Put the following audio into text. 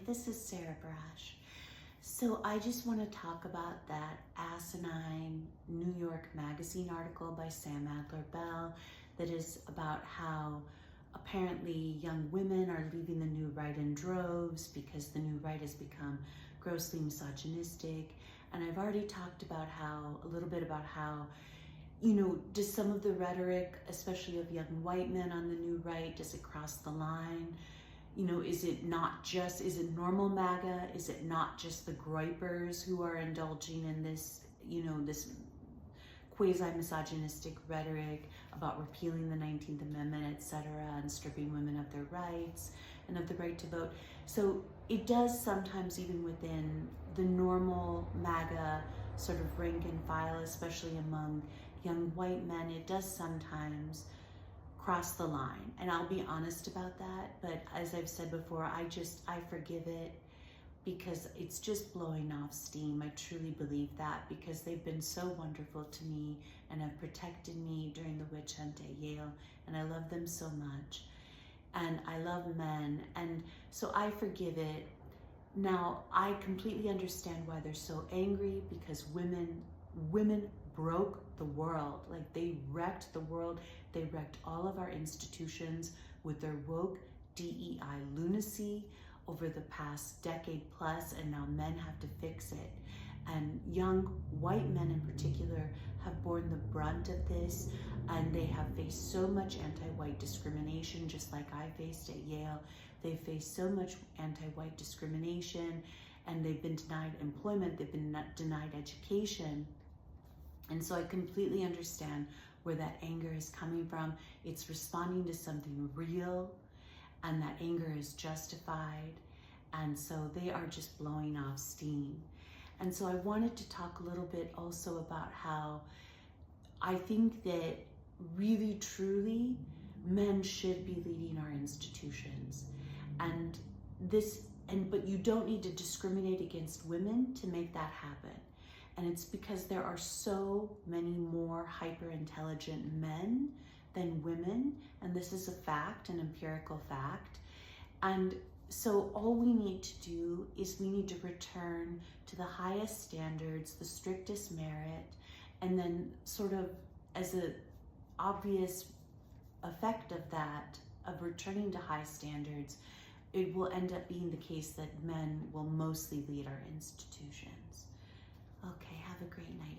this is Sarah Brash. So I just want to talk about that asinine New York Magazine article by Sam Adler-Bell that is about how apparently young women are leaving the new right in droves because the new right has become grossly misogynistic. And I've already talked about a little bit about how, does some of the rhetoric, especially of young white men on the new right, does it cross the line? Is it normal MAGA? Is it not just the groypers who are indulging in this, this quasi-misogynistic rhetoric about repealing the 19th Amendment, etc., and stripping women of their rights and of the right to vote? So it does sometimes, even within the normal MAGA sort of rank and file, especially among young white men, it does sometimes cross the line. And I'll be honest about that, but as I've said before, I forgive it because it's just blowing off steam. I truly believe that because they've been so wonderful to me and have protected me during the witch hunt at Yale, and I love them so much. And I love men, and so I forgive it. Now, I completely understand why they're so angry, because women broke the world. Like, they wrecked the world. They wrecked all of our institutions with their woke DEI lunacy over the past decade plus, and now men have to fix it. And young white men in particular have borne the brunt of this, and they have faced so much anti-white discrimination, just like I faced at Yale. They've faced so much anti-white discrimination, and they've been denied employment, they've been denied education. And so I completely understand where that anger is coming from. It's responding to something real, and that anger is justified. And so they are just blowing off steam. And so I wanted to talk a little bit also about how I think that really, truly, men should be leading our institutions. But you don't need to discriminate against women to make that happen. And it's because there are so many more hyper-intelligent men than women. And this is a fact, an empirical fact. And so all we need to do is we need to return to the highest standards, the strictest merit, and then sort of as an obvious effect of that, of returning to high standards, it will end up being the case that men will mostly lead our institutions. Okay, have a great night.